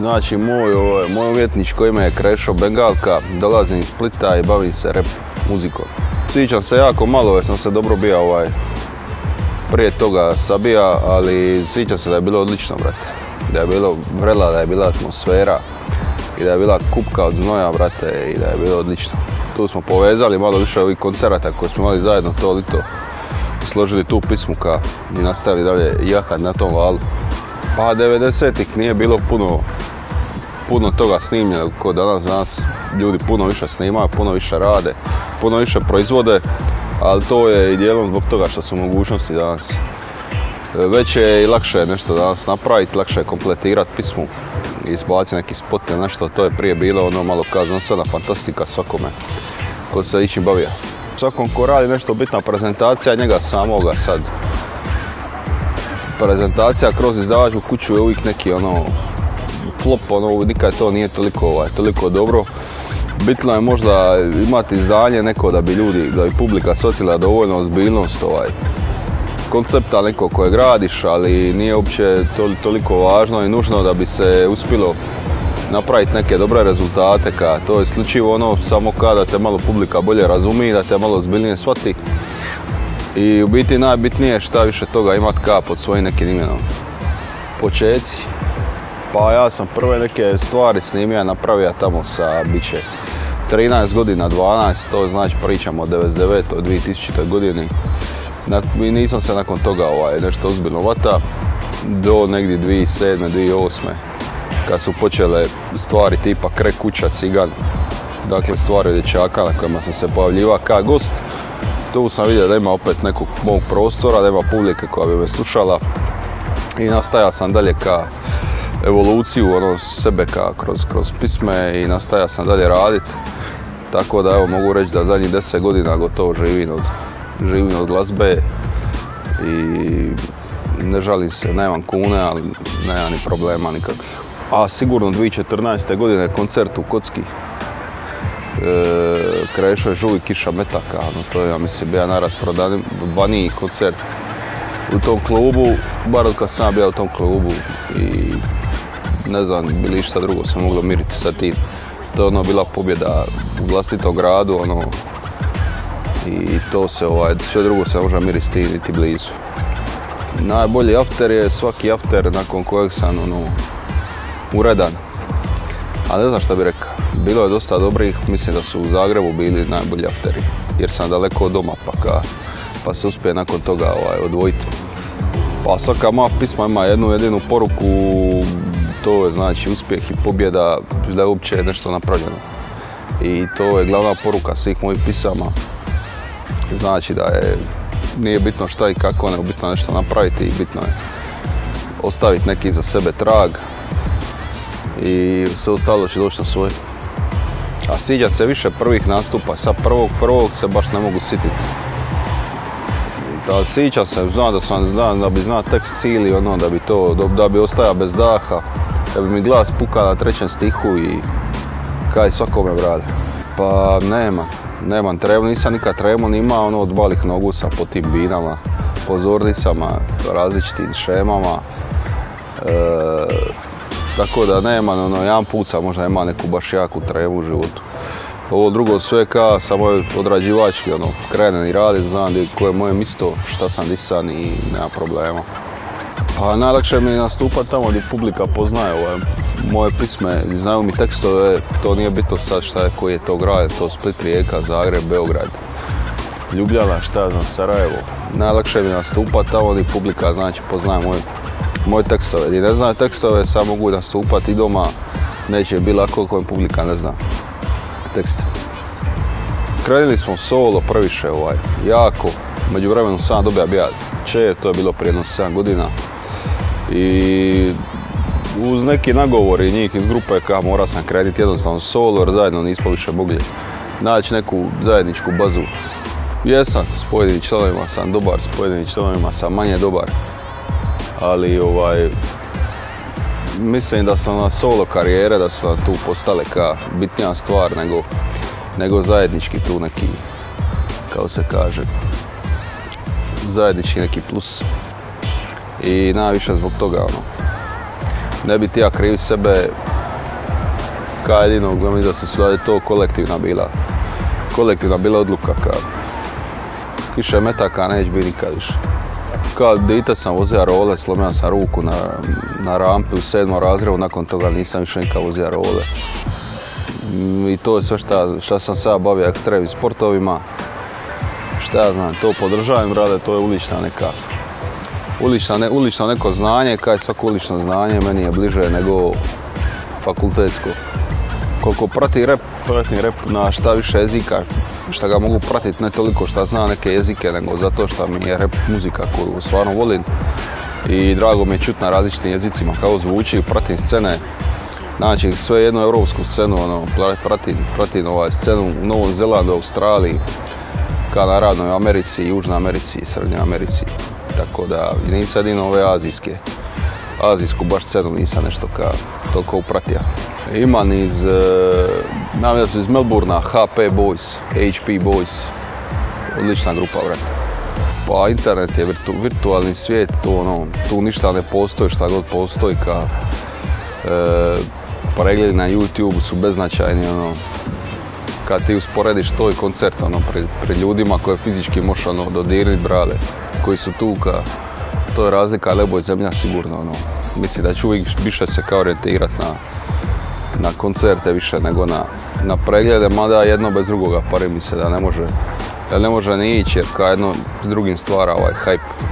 Znači, moj umjetničko ime je Krešo Bengalka, dolazim iz Splita i bavim se rap muzikom. Sjećam se jako malo jer sam se dobro bija prije toga sabija, ali sjećam se da je bilo odlično, brate. Da je bilo vrela, da je bila atmosfera i da je bila kupka od znoja, brate, i da je bilo odlično. Tu smo povezali malo više ovih koncerata koje smo imali zajedno to lito, složili tu pismuka i nastavili dalje jahat na tom valu. Pa 90-ih nije bilo puno toga snimljeno kao danas ljudi puno više snimaju, puno više rade, puno više proizvode, ali to je i dijelom zbog toga što su mogućnosti danas. Već je i lakše nešto danas napraviti, lakše je kompletirati pismu i izbaciti neki spot ili nešto, to je prije bilo ono malo kao znanstvena fantastika svakome ko se ičim bavio. Svakom ko radi nešto bitna prezentacija njega samoga sad. Prezentacija kroz izdavačku kuću je uvijek neki flop, nikad to nije toliko dobro. Bitno je možda imati izdanje neko da bi publika shvatila dovoljno ozbiljnost koncepta neko koje gradiš, ali nije uopće toliko važno i nužno da bi se uspjelo napraviti neke dobre rezultate, to je isključivo samo kada te malo publika bolje razumije, da te malo ozbiljnije shvati. I u biti najbitnije šta više toga imati pod svojim nekim imenom. Počeci. Pa ja sam prve neke stvari snimio, napravio tamo sa biće 13 godina, 12, to znači pričamo o 99. 2000. godini. I nisam se nakon toga nešto ozbiljno vata do negdje 2007. 2008. kad su počele stvari tipa Krek kuća, Cigan, dakle stvari od dječaka na kojima sam se pojavljivao kao gost. Tu sam vidio da ima opet nekog mog prostora, da ima publike koja bi me slušala i nastajao sam dalje ka evoluciju sebe kroz pisme i nastajao sam dalje raditi. Tako da evo mogu reći da zadnjih 10 godina gotovo živim od glazbe i ne žalim se, nemam kune, ali nema ni problema nikakvih. A sigurno 2014. godine koncert u Kocki. Krešo je Žuvi kiša metaka, to je, ja mislim, bio najrasprodaniji koncert u tom klubu, bar od kad sam bio u tom klubu i ne znam, bili išta drugo se moglo miriti sa tim. To je bila pobjeda u vlastitom gradu, i to se, sve drugo se ne može miriti s tim, niti blizu. Najbolji after je svaki after nakon kojeg sam, uredan, a ne znam šta bi rekao. Bilo je dosta dobrih, mislim da su u Zagrebu bili najbolji afteri, jer sam daleko od doma pa se uspije nakon toga odvojiti. Pa svaka moja pisma ima jednu jedinu poruku, to je znači uspjeh i pobjeda, da je uopće nešto napravljeno. I to je glavna poruka svih mojih pisama. Znači da nije bitno šta i kako, nego bitno nešto napraviti i bitno je ostaviti neki iza sebe trag i sve ostalo će doći na svoje. A sviđa se više prvih nastupa, sa prvog se baš ne mogu sjetiti. Da sjećam se, znam da bi znao tekst cijeli, da bi ostajao bez daha, da bi mi glas pukao na trećem stihu i kaj svakome brade. Pa nemam tremu, nisam nikad tremu ni imao od balih nogusa po tim binama, pozornicama, različitim šemama. Tako da nema, jedan put sam možda ima neku baš jaku tremu u životu. Ovo drugo sve kao samo je odrađivački, krenem i radim, znam koje je moje mjesto, šta sam disan i nema problema. Pa najlakše mi je nastupati tamo gdje publika poznaje moje pisme, znaju mi tekstove, to nije bitno sad šta je, koji je to grad, to Split, Rijeka, Zagreb, Beograd, Ljubljana, šta znam, Sarajevo. Najlakše mi je nastupati tamo gdje publika znači poznaje moje tekstove. Gdje ne znaju tekstove, sad mogu nastupati i doma, neće biti lako kojem publika ne zna tekste. Krenuli smo solo previše jako, među vremenu sam dobija bija čer, to je bilo prije 7 godina. I uz neki nagovori njih iz grupe kao morao sam krenuti jednostavno solo jer zajedno nismo više mogli naći neku zajedničku bazu. Jesam, s pojedinim članovima sam dobar, s pojedinim članovima sam manje dobar. Ali mislim da sam na solo karijere, da su tu postale kao bitnija stvar nego zajednički tu neki, kao se kaže, zajednički neki plus. I najviše zbog toga, ne bi ti ja krivi sebe, Kaj jedino, gledam da su je to kolektivna bila odluka, više metaka neće biti nikad više. Kao dite sam vozio role, slomio sam ruku na rampi u 7. razredu, nakon toga nisam više nikad vozio role. I to je sve šta sam sada bavio ekstremnim sportovima. Šta ja znam, to podržavam, brate, to je ulično neko znanje, kaj svako ulično znanje meni je bliže nego fakultetsko. Koliko pratim rap na šta više jezika, šta ga mogu pratiti, ne toliko šta zna neke jezike, nego zato što mi je rap muzika koju stvarno volim i drago mi je čuti na različitim jezicima kako zvuči, pratim scene, znači sve jednu europsku scenu, pratim scenu u Novom Zelandu, Australiji, kao naravno u Americi, Južnoj Americi i Srednjoj Americi, tako da nisam jedino ove azijsku baš scenu nisam nešto toliko upratio. Imam navijam su iz Melbourna, HP Boys, odlična grupa, brate. Pa internet je virtualni svijet, tu ništa ne postoji, šta god postoji, pregledi na YouTube su beznačajni, kad ti usporediš to i koncert, pred ljudima koje fizički možeš dodirniti, brale, koji su tu, to je razlika nebo i zemlja sigurno, mislim da ću uvijek više se kao orijentirati na koncerte više nego na preglede, mada jedno bez drugoga, pari mi se da ne može ni ići jer kao jedno s drugim stvara ovaj hype.